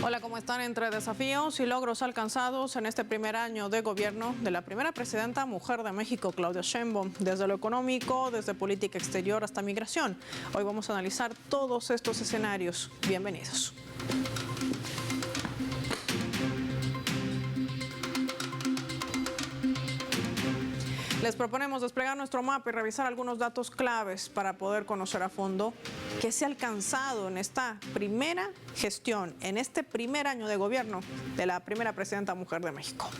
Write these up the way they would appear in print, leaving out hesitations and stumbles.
Hola, ¿cómo están? Entre desafíos y logros alcanzados en este primer año de gobierno de la primera presidenta mujer de México, Claudia Sheinbaum, desde lo económico, desde política exterior hasta migración. Hoy vamos a analizar todos estos escenarios. Bienvenidos. Les proponemos desplegar nuestro mapa y revisar algunos datos claves para poder conocer a fondo qué se ha alcanzado en esta primera gestión, en este primer año de gobierno de la primera presidenta mujer de México.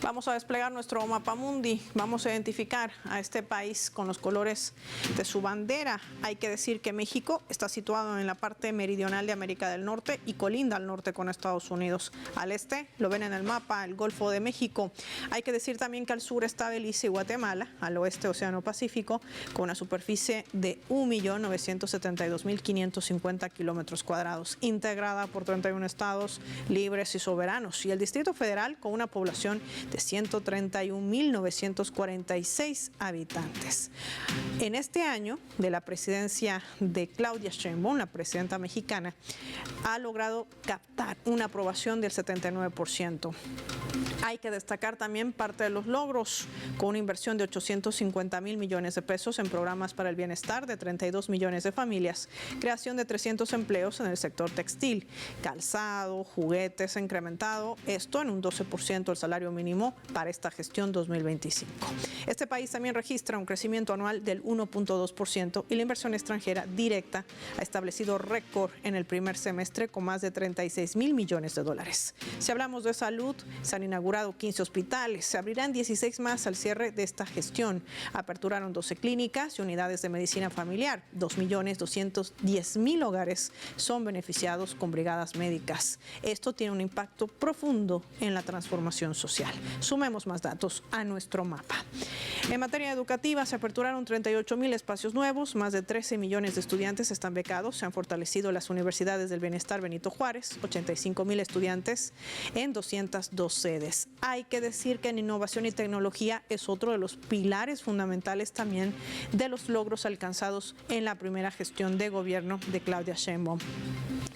Vamos a desplegar nuestro mapa mundi, vamos a identificar a este país con los colores de su bandera. Hay que decir que México está situado en la parte meridional de América del Norte y colinda al norte con Estados Unidos. Al este, lo ven en el mapa, el Golfo de México. Hay que decir también que al sur está Belice y Guatemala, al oeste Océano Pacífico, con una superficie de 1.972.550 kilómetros cuadrados, integrada por 31 estados libres y soberanos, y el Distrito Federal con una población de 131.946 habitantes. En este año de la presidencia de Claudia Sheinbaum, la presidenta mexicana, ha logrado captar una aprobación del 79%. Hay que destacar también parte de los logros, con una inversión de 850,000 millones de pesos en programas para el bienestar de 32 millones de familias, creación de 300 empleos en el sector textil, calzado, juguetes, incrementado, esto en un 12% el salario mínimo para esta gestión 2025. Este país también registra un crecimiento anual del 1.2% y la inversión extranjera directa ha establecido récord en el primer semestre con más de 36,000 millones de dólares. Si hablamos de salud, se han inaugurado 15 hospitales, se abrirán 16 más al cierre de esta gestión. Aperturaron 12 clínicas y unidades de medicina familiar. 2.210.000 hogares son beneficiados con brigadas médicas. Esto tiene un impacto profundo en la transformación social. Sumemos más datos a nuestro mapa. En materia educativa, se aperturaron 38,000 espacios nuevos, más de 13 millones de estudiantes están becados, se han fortalecido las universidades del bienestar Benito Juárez, 85,000 estudiantes en 202 sedes. Hay que decir que en innovación y tecnología es otro de los pilares fundamentales también de los logros alcanzados en la primera gestión de gobierno de Claudia Sheinbaum.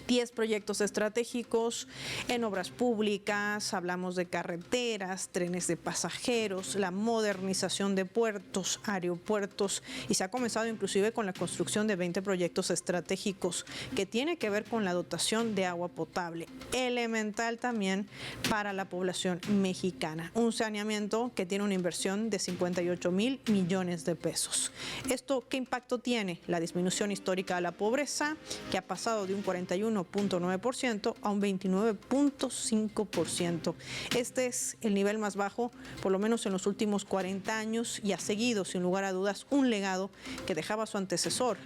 10 proyectos estratégicos en obras públicas, hablamos de carreteras, trenes de pasajeros, la modernización de puertos, aeropuertos, y se ha comenzado inclusive con la construcción de 20 proyectos estratégicos que tiene que ver con la dotación de agua potable, elemental también para la población mexicana. Un saneamiento que tiene una inversión de 58,000 millones de pesos. ¿Esto qué impacto tiene? La disminución histórica de la pobreza, que ha pasado de un 41.9% a un 29.5%. Este es el nivel más bajo, por lo menos en los últimos 40 años, y ha seguido, sin lugar a dudas, un legado que dejaba su antecesor,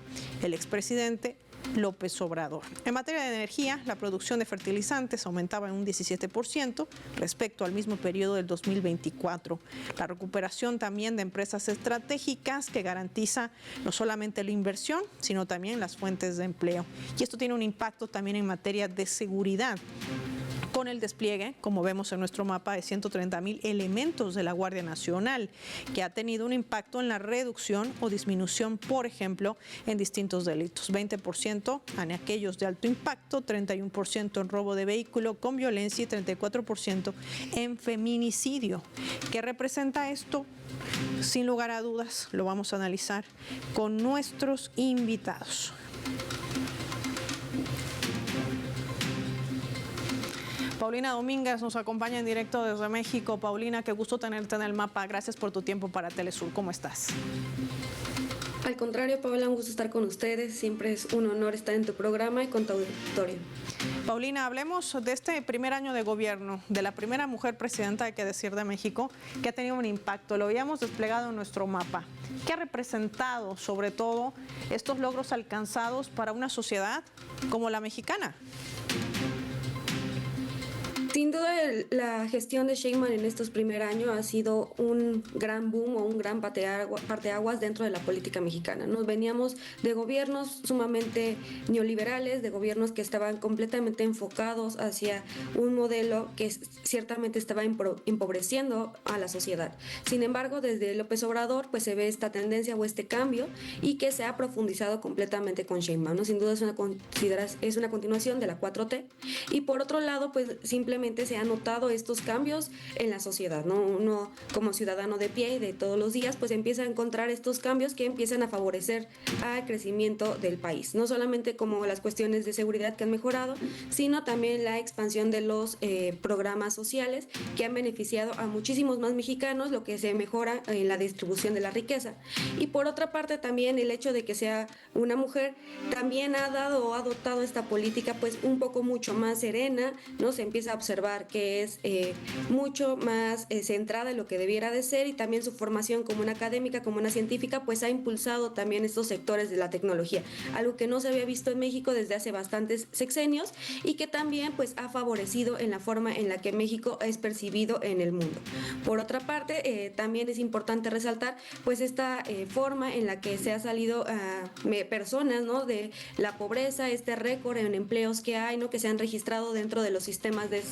el expresidente López Obrador. En materia de energía, la producción de fertilizantes aumentaba en un 17% respecto al mismo periodo del 2024. La recuperación también de empresas estratégicas que garantiza no solamente la inversión, sino también las fuentes de empleo. Y esto tiene un impacto también en materia de seguridad, con el despliegue, como vemos en nuestro mapa, de 130,000 elementos de la Guardia Nacional, que ha tenido un impacto en la reducción o disminución, por ejemplo, en distintos delitos. 20% en aquellos de alto impacto, 31% en robo de vehículo con violencia y 34% en feminicidio. ¿Qué representa esto? Sin lugar a dudas, lo vamos a analizar con nuestros invitados. Paulina Domínguez nos acompaña en directo desde México. Paulina, qué gusto tenerte en el mapa. Gracias por tu tiempo para Telesur. ¿Cómo estás? Al contrario, Paola, un gusto estar con ustedes. Siempre es un honor estar en tu programa y con tu auditorio. Paulina, hablemos de este primer año de gobierno, de la primera mujer presidenta, hay que decir, de México, que ha tenido un impacto. Lo habíamos desplegado en nuestro mapa. ¿Qué ha representado, sobre todo, estos logros alcanzados para una sociedad como la mexicana? Sin duda, la gestión de Sheinbaum en estos primeros años ha sido un gran boom o un gran parteaguas dentro de la política mexicana. Nos veníamos de gobiernos sumamente neoliberales, de gobiernos que estaban completamente enfocados hacia un modelo que ciertamente estaba empobreciendo a la sociedad. Sin embargo, desde López Obrador, pues se ve esta tendencia o este cambio y que se ha profundizado completamente con Sheinbaum, ¿no? Sin duda es una continuación de la 4T. Y por otro lado, pues simplemente se han notado estos cambios en la sociedad, ¿no? Uno como ciudadano de pie y de todos los días, pues empieza a encontrar estos cambios que empiezan a favorecer al crecimiento del país, no solamente como las cuestiones de seguridad que han mejorado, sino también la expansión de los programas sociales que han beneficiado a muchísimos más mexicanos, lo que se mejora en la distribución de la riqueza. Y por otra parte también el hecho de que sea una mujer también ha dado o ha adoptado esta política pues un poco mucho más serena, ¿no? Se empieza a observar que es mucho más centrada en lo que debiera de ser, y también su formación como una académica, como una científica, pues ha impulsado también estos sectores de la tecnología, algo que no se había visto en México desde hace bastantes sexenios y que también pues ha favorecido en la forma en la que México es percibido en el mundo. Por otra parte, también es importante resaltar pues esta forma en la que se ha salido personas, ¿no?, de la pobreza, este récord en empleos que hay, ¿no?, que se han registrado dentro de los sistemas de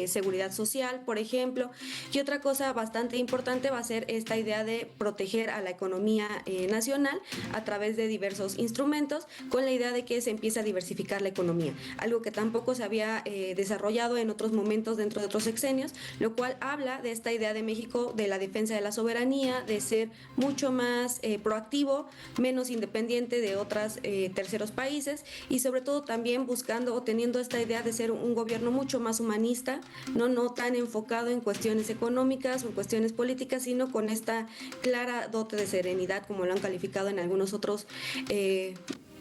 seguridad social, por ejemplo. Y otra cosa bastante importante va a ser esta idea de proteger a la economía nacional a través de diversos instrumentos, con la idea de que se empiece a diversificar la economía, algo que tampoco se había desarrollado en otros momentos dentro de otros sexenios, lo cual habla de esta idea de México, de la defensa de la soberanía, de ser mucho más proactivo, menos independiente de otros terceros países, y sobre todo también buscando o teniendo esta idea de ser un gobierno mucho más humanista, no tan enfocado en cuestiones económicas o en cuestiones políticas, sino con esta clara dote de serenidad, como lo han calificado en algunos otros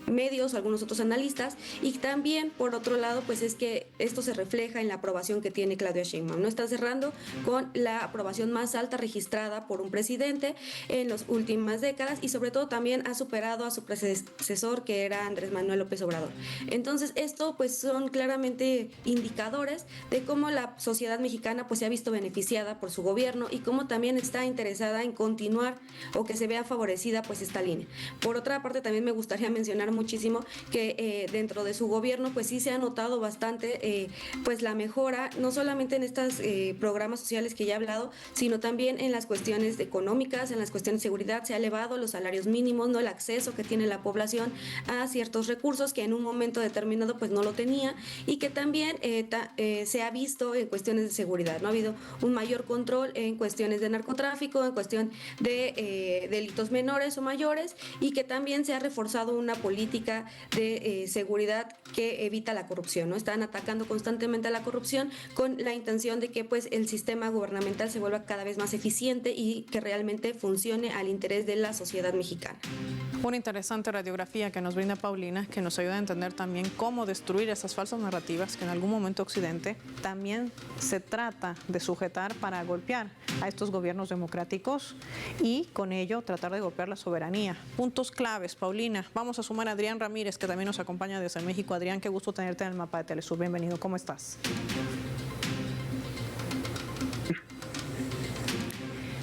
medios, algunos otros analistas. Y también por otro lado pues es que esto se refleja en la aprobación que tiene Claudia Sheinbaum, no está cerrando con la aprobación más alta registrada por un presidente en las últimas décadas, y sobre todo también ha superado a su predecesor, que era Andrés Manuel López Obrador. Entonces esto pues son claramente indicadores de cómo la sociedad mexicana pues se ha visto beneficiada por su gobierno y cómo también está interesada en continuar o que se vea favorecida pues esta línea. Por otra parte también me gustaría mencionar muchísimo que dentro de su gobierno pues sí se ha notado bastante pues la mejora, no solamente en estos programas sociales que ya he hablado, sino también en las cuestiones económicas, en las cuestiones de seguridad. Se ha elevado los salarios mínimos, no, el acceso que tiene la población a ciertos recursos que en un momento determinado pues no lo tenía, y que también se ha visto en cuestiones de seguridad, no ha habido un mayor control en cuestiones de narcotráfico, en cuestión de delitos menores o mayores, y que también se ha reforzado una política de seguridad que evita la corrupción, ¿no? Están atacando constantemente a la corrupción con la intención de que pues el sistema gubernamental se vuelva cada vez más eficiente y que realmente funcione al interés de la sociedad mexicana. Una interesante radiografía que nos brinda Paulina, que nos ayuda a entender también cómo destruir esas falsas narrativas que en algún momento Occidente también se trata de sujetar para golpear a estos gobiernos democráticos y con ello tratar de golpear la soberanía. Puntos claves, Paulina. Vamos a sumar a Adrián Ramírez, que también nos acompaña desde México. Adrián, qué gusto tenerte en el mapa de Telesur. Bienvenido, ¿cómo estás?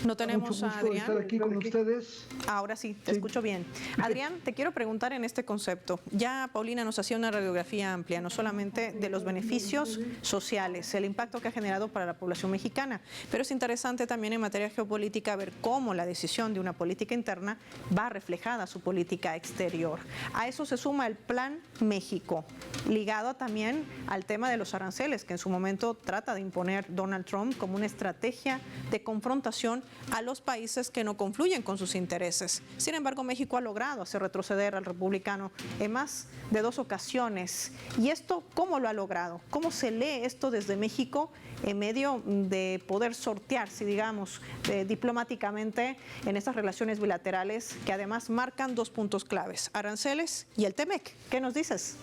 No tenemos Mucho a Adrián. estar aquí con ustedes. Ahora sí, te escucho bien. Adrián, te quiero preguntar en este concepto. Ya Paulina nos hacía una radiografía amplia, no solamente de los beneficios sociales, el impacto que ha generado para la población mexicana, pero es interesante también en materia geopolítica ver cómo la decisión de una política interna va reflejada a su política exterior. A eso se suma el Plan México, ligado también al tema de los aranceles, que en su momento trata de imponer Donald Trump como una estrategia de confrontación a los países que no confluyen con sus intereses. Sin embargo, México ha logrado hacer retroceder al republicano en más de 2 ocasiones. ¿Y esto cómo lo ha logrado? ¿Cómo se lee esto desde México en medio de poder sortearse, digamos, diplomáticamente en estas relaciones bilaterales que además marcan 2 puntos claves, aranceles y el TEMEC? ¿Qué nos dices?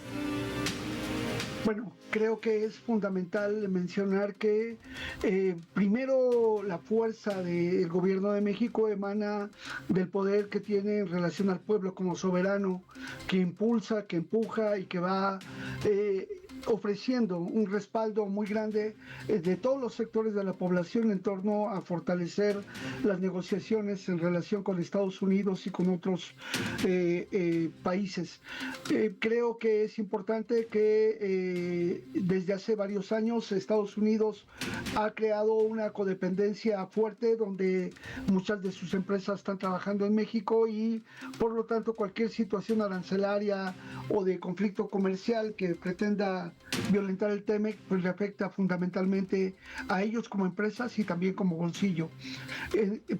Bueno, creo que es fundamental mencionar que primero la fuerza del gobierno de México emana del poder que tiene en relación al pueblo como soberano, que impulsa, que empuja y que va ofreciendo un respaldo muy grande de todos los sectores de la población en torno a fortalecer las negociaciones en relación con Estados Unidos y con otros países. Creo que es importante que desde hace varios años Estados Unidos ha creado una codependencia fuerte donde muchas de sus empresas están trabajando en México y por lo tanto cualquier situación arancelaria o de conflicto comercial que pretenda violentar el TEMEC pues le afecta fundamentalmente a ellos como empresas y también como bolsillo.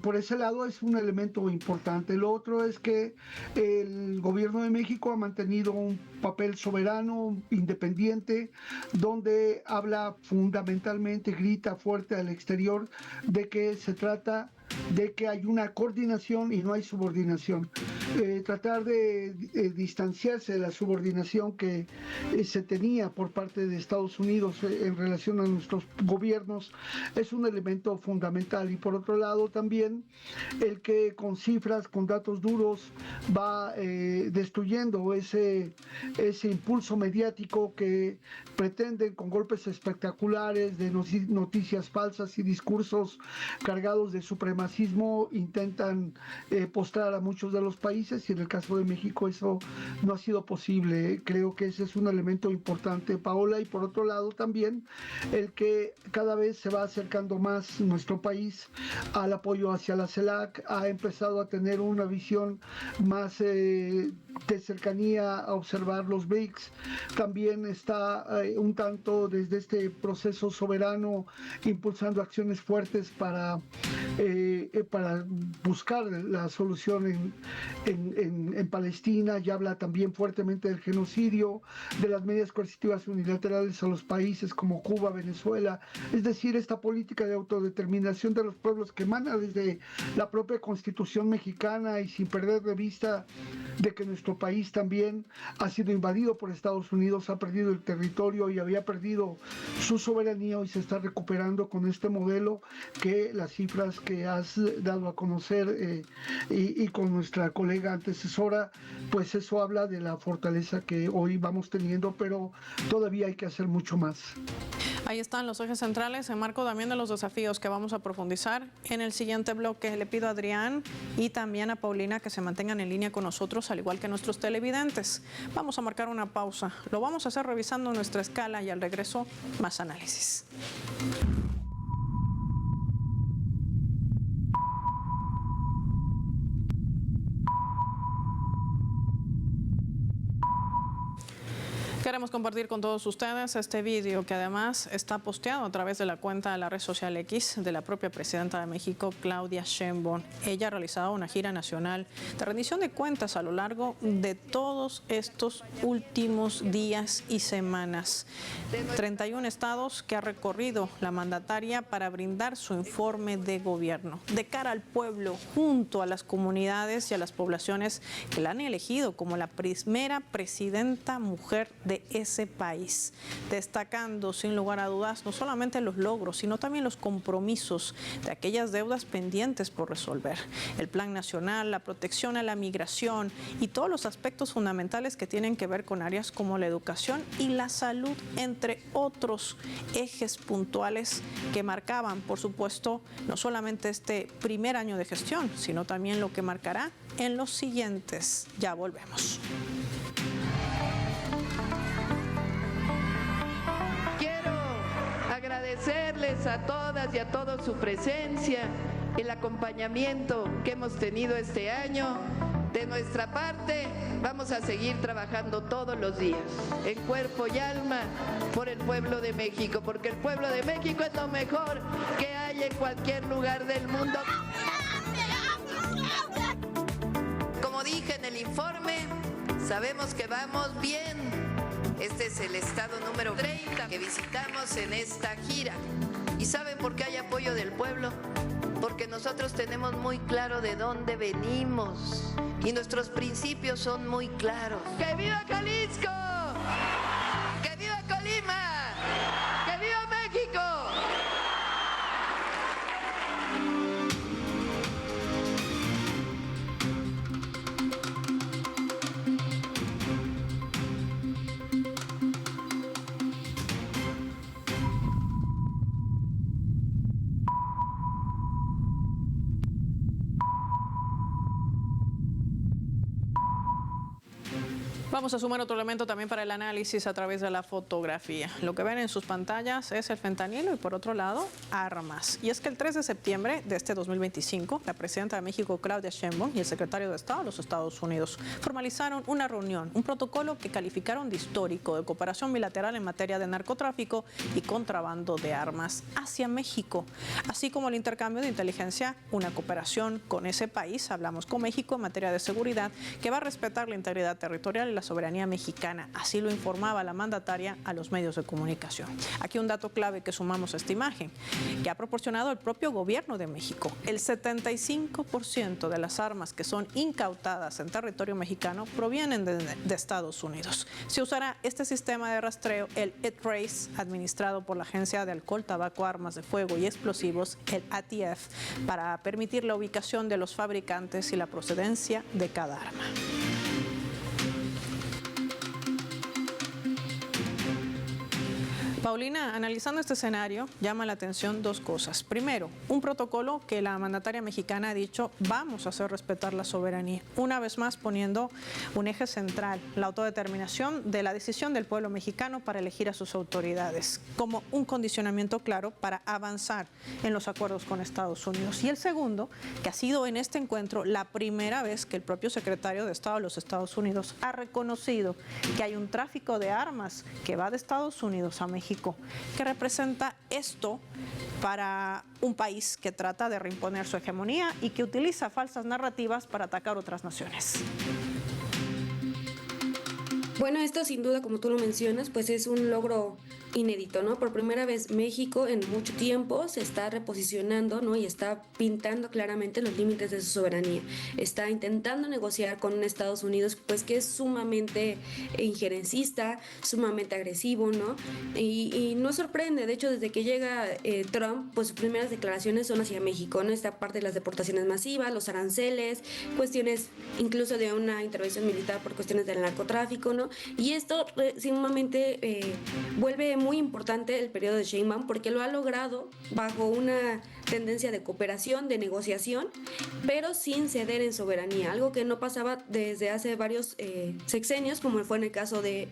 Por ese lado es un elemento importante. Lo otro es que el gobierno de México ha mantenido un papel soberano, independiente, donde habla fundamentalmente, grita fuerte al exterior de que se trata de que hay una coordinación y no hay subordinación. Tratar de distanciarse de la subordinación que se tenía por parte de Estados Unidos en relación a nuestros gobiernos es un elemento fundamental. Y por otro lado también el que con cifras, con datos duros va destruyendo ese impulso mediático que pretenden con golpes espectaculares de noticias falsas y discursos cargados de supremacismo intentan postrar a muchos de los países y en el caso de México eso no ha sido posible. Creo que ese es un elemento importante, Paola, y por otro lado también el que cada vez se va acercando más nuestro país al apoyo hacia la CELAC, ha empezado a tener una visión más de cercanía a observar los BRICS, también está un tanto desde este proceso soberano impulsando acciones fuertes para buscar la solución en Palestina, y habla también fuertemente del genocidio, de las medidas coercitivas unilaterales a los países como Cuba, Venezuela, es decir, esta política de autodeterminación de los pueblos que emana desde la propia Constitución mexicana y sin perder de vista de que nuestro país también ha sido invadido por Estados Unidos, ha perdido el territorio y había perdido su soberanía y se está recuperando con este modelo que las cifras que has dado a conocer y con nuestra colega antecesora, pues eso habla de la fortaleza que hoy vamos teniendo, pero todavía hay que hacer mucho más. Ahí están los ejes centrales en marco también de los desafíos que vamos a profundizar en el siguiente bloque. Le pido a Adrián y también a Paulina que se mantengan en línea con nosotros, al igual que nuestros televidentes. Vamos a marcar una pausa. Lo vamos a hacer revisando nuestra escala y al regreso, más análisis. Queremos compartir con todos ustedes este vídeo que además está posteado a través de la cuenta de la red social X de la propia presidenta de México, Claudia Sheinbaum. Ella ha realizado una gira nacional de rendición de cuentas a lo largo de todos estos últimos días y semanas. 31 estados que ha recorrido la mandataria para brindar su informe de gobierno de cara al pueblo, junto a las comunidades y a las poblaciones que la han elegido como la primera presidenta mujer de ese país, destacando sin lugar a dudas no solamente los logros, sino también los compromisos de aquellas deudas pendientes por resolver. El Plan Nacional, la protección a la migración y todos los aspectos fundamentales que tienen que ver con áreas como la educación y la salud, entre otros ejes puntuales que marcaban, por supuesto, no solamente este primer año de gestión, sino también lo que marcará en los siguientes. Ya volvemos. Agradecerles a todas y a todos su presencia, el acompañamiento que hemos tenido este año. De nuestra parte, vamos a seguir trabajando todos los días, en cuerpo y alma, por el pueblo de México, porque el pueblo de México es lo mejor que hay en cualquier lugar del mundo. Como dije en el informe, sabemos que vamos bien. Este es el estado número 30 que visitamos en esta gira. ¿Y saben por qué hay apoyo del pueblo? Porque nosotros tenemos muy claro de dónde venimos y nuestros principios son muy claros. ¡Que viva Jalisco! ¡Que viva Colima! ¡Que viva México! Vamos a sumar otro elemento también para el análisis a través de la fotografía. Lo que ven en sus pantallas es el fentanilo y por otro lado, armas. Y es que el 3 de septiembre de este 2025, la presidenta de México, Claudia Sheinbaum, y el secretario de Estado de los Estados Unidos formalizaron una reunión, un protocolo que calificaron de histórico de cooperación bilateral en materia de narcotráfico y contrabando de armas hacia México, así como el intercambio de inteligencia, una cooperación con ese país, hablamos con México en materia de seguridad, que va a respetar la integridad territorial y la soberanía mexicana. Así lo informaba la mandataria a los medios de comunicación. Aquí un dato clave que sumamos a esta imagen, que ha proporcionado el propio gobierno de México. El 75% de las armas que son incautadas en territorio mexicano provienen de Estados Unidos. Se usará este sistema de rastreo, el ETRACE, administrado por la Agencia de Alcohol, Tabaco, Armas de Fuego y Explosivos, el ATF, para permitir la ubicación de los fabricantes y la procedencia de cada arma. Paulina, analizando este escenario, llama la atención dos cosas. Primero, un protocolo que la mandataria mexicana ha dicho, vamos a hacer respetar la soberanía. Una vez más poniendo un eje central, la autodeterminación de la decisión del pueblo mexicano para elegir a sus autoridades, como un condicionamiento claro para avanzar en los acuerdos con Estados Unidos. Y el segundo, que ha sido en este encuentro la primera vez que el propio secretario de Estado de los Estados Unidos ha reconocido que hay un tráfico de armas que va de Estados Unidos a México. ¿Qué representa esto para un país que trata de reimponer su hegemonía y que utiliza falsas narrativas para atacar otras naciones? Bueno, esto sin duda, como tú lo mencionas, pues es un logro inédito, ¿no? Por primera vez México en mucho tiempo se está reposicionando, ¿no? Y está pintando claramente los límites de su soberanía. Está intentando negociar con un Estados Unidos, pues que es sumamente injerencista, sumamente agresivo, ¿no? Y no sorprende, de hecho, desde que llega Trump, pues sus primeras declaraciones son hacia México, ¿no? Esta parte de las deportaciones masivas, los aranceles, cuestiones incluso de una intervención militar por cuestiones del narcotráfico, ¿no? Y esto sumamente vuelve muy importante el periodo de Sheinbaum porque lo ha logrado bajo una tendencia de cooperación, de negociación, pero sin ceder en soberanía, algo que no pasaba desde hace varios sexenios, como fue en el caso de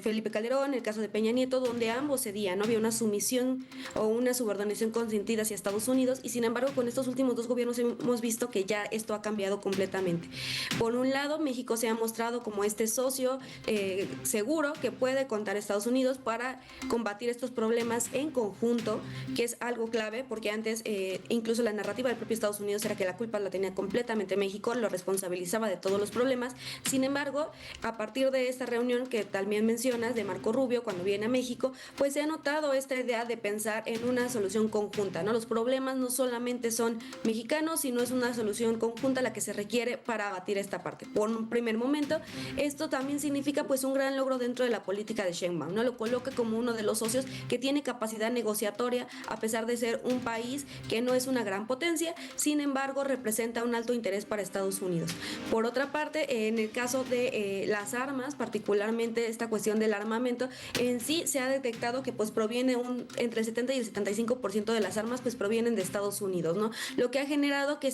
Felipe Calderón, el caso de Peña Nieto, donde ambos cedían, ¿no? Había una sumisión o una subordinación consentida hacia Estados Unidos y sin embargo con estos últimos dos gobiernos hemos visto que ya esto ha cambiado completamente. Por un lado, México se ha mostrado como este socio seguro que puede contar a Estados Unidos para combatir estos problemas en conjunto, que es algo clave porque antes incluso la narrativa del propio Estados Unidos era que la culpa la tenía completamente México, lo responsabilizaba de todos los problemas. Sin embargo, a partir de esta reunión que también mencionas de Marco Rubio cuando viene a México, pues se ha notado esta idea de pensar en una solución conjunta, ¿no? Los problemas no solamente son mexicanos, sino es una solución conjunta la que se requiere para abatir esta parte. Por un primer momento, esto también significa pues un gran logro dentro de la política de Sheinbaum, ¿no? Lo coloca como uno de los socios que tiene capacidad negociatoria a pesar de ser un país que no es una gran potencia, sin embargo representa un alto interés para Estados Unidos. Por otra parte, en el caso de las armas, particularmente esta cuestión del armamento, en sí se ha detectado que pues proviene entre el 70 y el 75% de las armas pues provienen de Estados Unidos, ¿no? Lo que ha generado que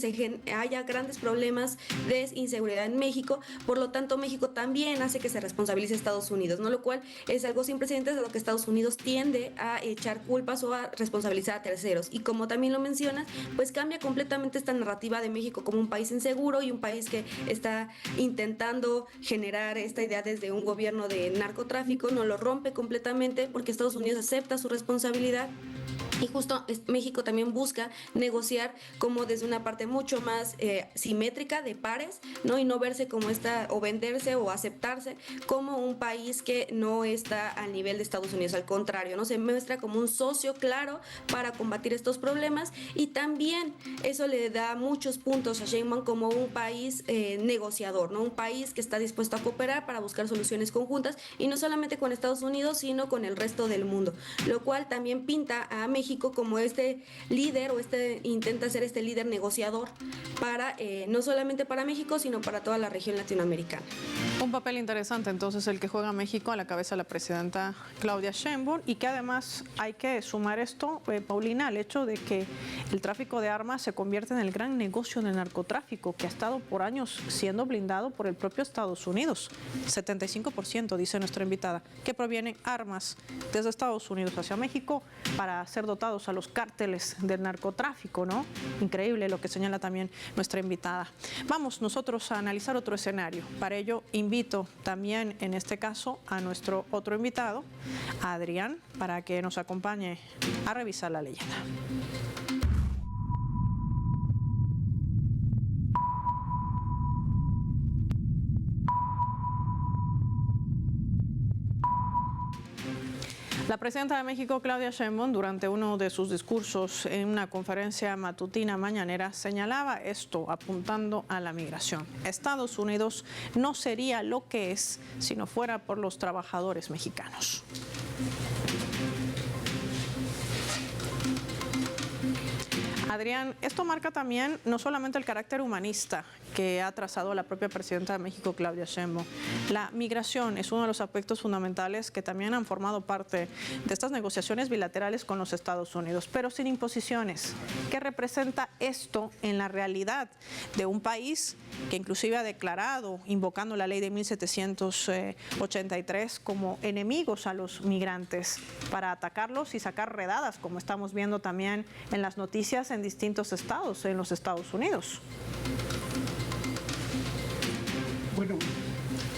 haya grandes problemas de inseguridad en México, por lo tanto México también hace que se responsabilice a Estados Unidos, ¿no? Lo cual es algo sin precedentes de lo que Estados Unidos tiende a echar culpas o a responsabilizar a terceros. Y como también lo mencionas, pues cambia completamente esta narrativa de México como un país inseguro y un país que está intentando generar esta idea desde un gobierno de narcotráfico, no lo rompe completamente porque Estados Unidos acepta su responsabilidad. Y justo México también busca negociar como desde una parte mucho más simétrica de pares, ¿no? Y no verse como o venderse o aceptarse como un país que no está al nivel de Estados Unidos, al contrario, ¿no? Se muestra como un socio claro para combatir estos problemas y también eso le da muchos puntos a Sheinbaum como un país negociador, ¿no? Un país que está dispuesto a cooperar para buscar soluciones conjuntas y no solamente con Estados Unidos, sino con el resto del mundo, lo cual también pinta a México México como este líder o intenta ser este líder negociador para no solamente para México, sino para toda la región latinoamericana. Un papel interesante entonces el que juega México a la cabeza de la presidenta Claudia Sheinbaum, y que además hay que sumar esto, Paulina, al hecho de que el tráfico de armas se convierte en el gran negocio del narcotráfico que ha estado por años siendo blindado por el propio Estados Unidos. 75%, dice nuestra invitada, que provienen armas desde Estados Unidos hacia México para ser dotados a los cárteles del narcotráfico, ¿no? Increíble lo que señala también nuestra invitada. Vamos nosotros a analizar otro escenario. Para ello invito también en este caso a nuestro otro invitado, a Adrián, para que nos acompañe a revisar la leyenda. La presidenta de México, Claudia Sheinbaum, durante uno de sus discursos en una conferencia matutina mañanera, señalaba esto, apuntando a la migración. Estados Unidos no sería lo que es si no fuera por los trabajadores mexicanos. Adrián, esto marca también no solamente el carácter humanista que ha trazado la propia presidenta de México, Claudia Sheinbaum. La migración es uno de los aspectos fundamentales que también han formado parte de estas negociaciones bilaterales con los Estados Unidos, pero sin imposiciones. ¿Qué representa esto en la realidad de un país que inclusive ha declarado, invocando la ley de 1783, como enemigos a los migrantes para atacarlos y sacar redadas, como estamos viendo también en las noticias en distintos estados en los Estados Unidos? Bueno,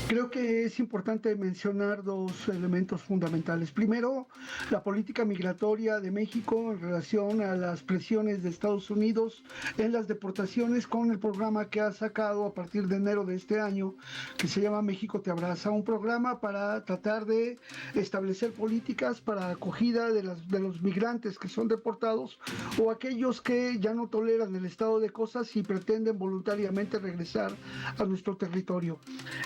creo que es importante mencionar dos elementos fundamentales. Primero, la política migratoria de México en relación a las presiones de Estados Unidos en las deportaciones con el programa que ha sacado a partir de enero de este año, que se llama México te abraza, un programa para tratar de establecer políticas para acogida de los migrantes que son deportados o aquellos que ya no toleran el estado de cosas y pretenden voluntariamente regresar a nuestro territorio.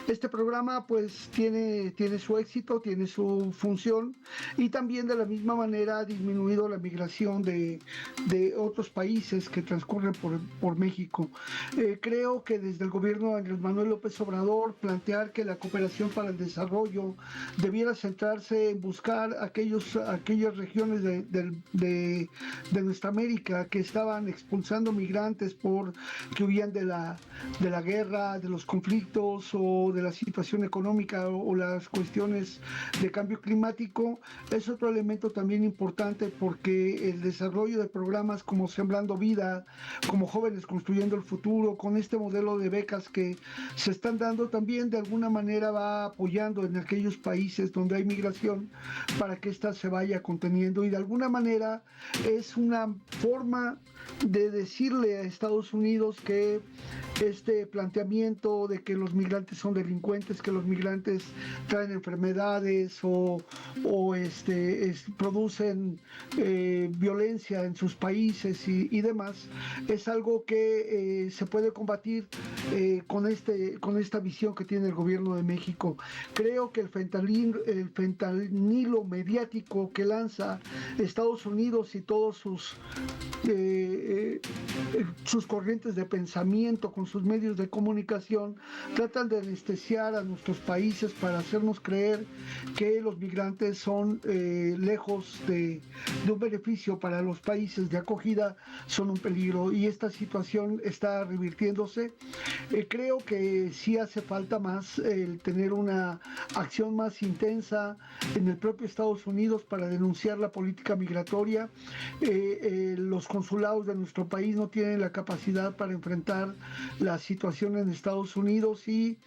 Este programa pues tiene su éxito, tiene su función, y también de la misma manera ha disminuido la migración de otros países que transcurren por México. Creo que desde el gobierno de Andrés Manuel López Obrador plantear que la cooperación para el desarrollo debiera centrarse en buscar aquellas regiones de nuestra América que estaban expulsando migrantes que huían de la guerra, de los conflictos o de la situación económica o las cuestiones de cambio climático, es otro elemento también importante, porque el desarrollo de programas como Sembrando Vida, como Jóvenes Construyendo el Futuro, con este modelo de becas que se están dando, también de alguna manera va apoyando en aquellos países donde hay migración para que ésta se vaya conteniendo, y de alguna manera es una forma de decirle a Estados Unidos que este planteamiento de que los migrantes son delincuentes, que los migrantes traen enfermedades o producen violencia en sus países y demás, es algo que se puede combatir con esta visión que tiene el gobierno de México. Creo que el fentanilo mediático que lanza Estados Unidos y todos sus corrientes de pensamiento con sus medios de comunicación tratan de anestesiar a nuestros países para hacernos creer que los migrantes son lejos de un beneficio para los países de acogida, son un peligro, y esta situación está revirtiéndose. Creo que sí hace falta más tener una acción más intensa en el propio Estados Unidos para denunciar la política migratoria. Los consulados de nuestro país no tienen la capacidad para enfrentar la situación en Estados Unidos y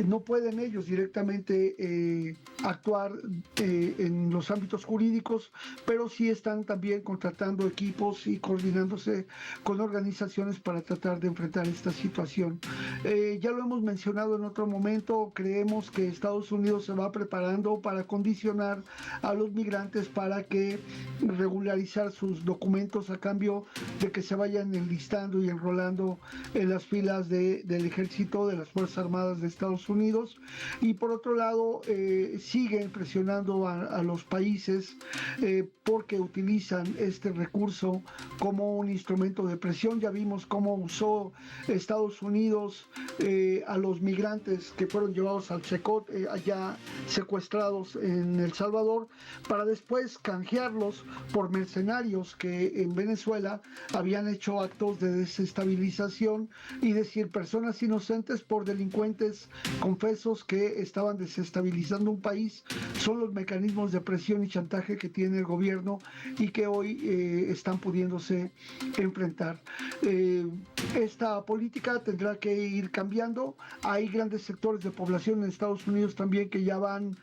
no pueden ellos directamente actuar en los ámbitos jurídicos, pero sí están también contratando equipos y coordinándose con organizaciones para tratar de enfrentar esta situación. Ya lo hemos mencionado en otro momento, creemos que Estados Unidos se va preparando para condicionar a los migrantes para que regularizar sus documentos acá cambio de que se vayan enlistando y enrolando en las filas del ejército, de las Fuerzas Armadas de Estados Unidos. Y por otro lado, siguen presionando a los países porque utilizan este recurso como un instrumento de presión. Ya vimos cómo usó Estados Unidos a los migrantes que fueron llevados al CECOT, allá secuestrados en El Salvador, para después canjearlos por mercenarios que en Venezuela habían hecho actos de desestabilización y decir personas inocentes por delincuentes confesos que estaban desestabilizando un país. Son los mecanismos de presión y chantaje que tiene el gobierno y que hoy están pudiéndose enfrentar. Esta política tendrá que ir cambiando. Hay grandes sectores de población en Estados Unidos también que ya van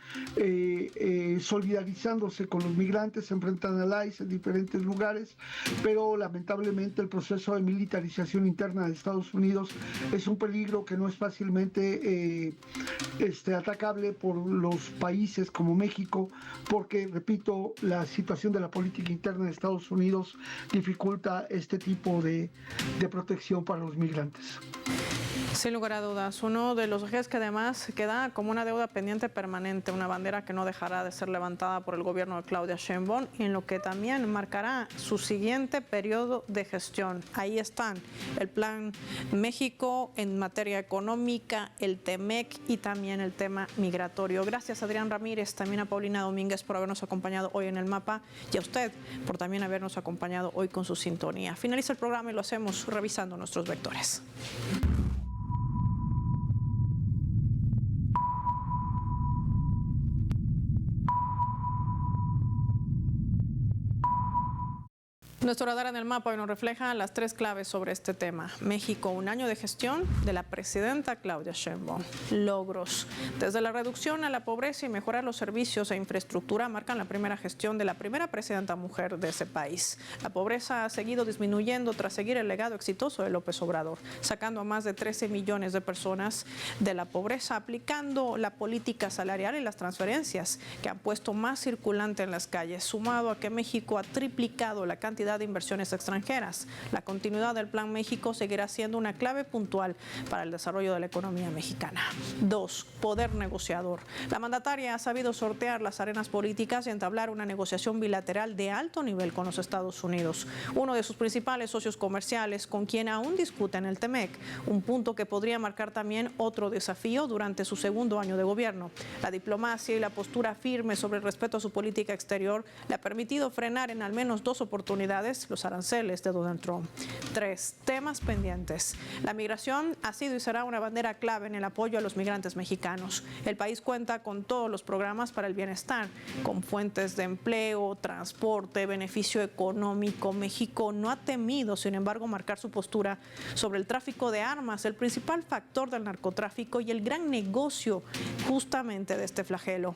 solidarizándose con los migrantes, se enfrentan al ICE en diferentes lugares, pero lamentablemente el proceso de militarización interna de Estados Unidos es un peligro que no es fácilmente atacable por los países como México, porque, repito, la situación de la política interna de Estados Unidos dificulta este tipo de protección para los migrantes. Sin lugar a dudas, uno de los ejes que además queda como una deuda pendiente permanente, una bandera que no dejará de ser levantada por el gobierno de Claudia Sheinbaum y en lo que también marcará su siguiente periodo de gestión. Ahí están el Plan México en materia económica, el TEMEC y también el tema migratorio. Gracias a Adrián Ramírez, también a Paulina Domínguez por habernos acompañado hoy en El Mapa y a usted por también habernos acompañado hoy con su sintonía. Finaliza el programa y lo hacemos revisando nuestros vectores. Nuestro radar en El Mapa hoy nos refleja las tres claves sobre este tema. México, un año de gestión de la presidenta Claudia Sheinbaum. Logros. Desde la reducción a la pobreza y mejorar los servicios e infraestructura marcan la primera gestión de la primera presidenta mujer de ese país. La pobreza ha seguido disminuyendo tras seguir el legado exitoso de López Obrador, sacando a más de 13 millones de personas de la pobreza, aplicando la política salarial y las transferencias que han puesto más circulante en las calles, sumado a que México ha triplicado la cantidad de inversiones extranjeras. La continuidad del Plan México seguirá siendo una clave puntual para el desarrollo de la economía mexicana. 2. Poder negociador. La mandataria ha sabido sortear las arenas políticas y entablar una negociación bilateral de alto nivel con los Estados Unidos, uno de sus principales socios comerciales con quien aún discuten el TEMEC, un punto que podría marcar también otro desafío durante su segundo año de gobierno. La diplomacia y la postura firme sobre el respeto a su política exterior le ha permitido frenar en al menos 2 oportunidades los aranceles de Donald Trump. 3. Temas pendientes. La migración ha sido y será una bandera clave en el apoyo a los migrantes mexicanos. El país cuenta con todos los programas para el bienestar, con fuentes de empleo, transporte, beneficio económico. México no ha temido, sin embargo, marcar su postura sobre el tráfico de armas, el principal factor del narcotráfico y el gran negocio justamente de este flagelo.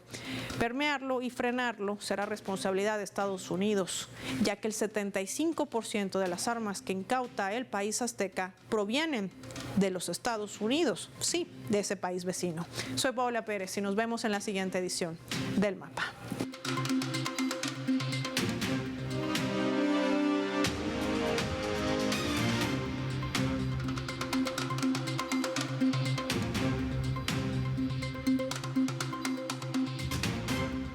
Permearlo y frenarlo será responsabilidad de Estados Unidos, ya que el 75% de las armas que incauta el país azteca provienen de los Estados Unidos, sí, de ese país vecino. Soy Paola Pérez y nos vemos en la siguiente edición del Mapa.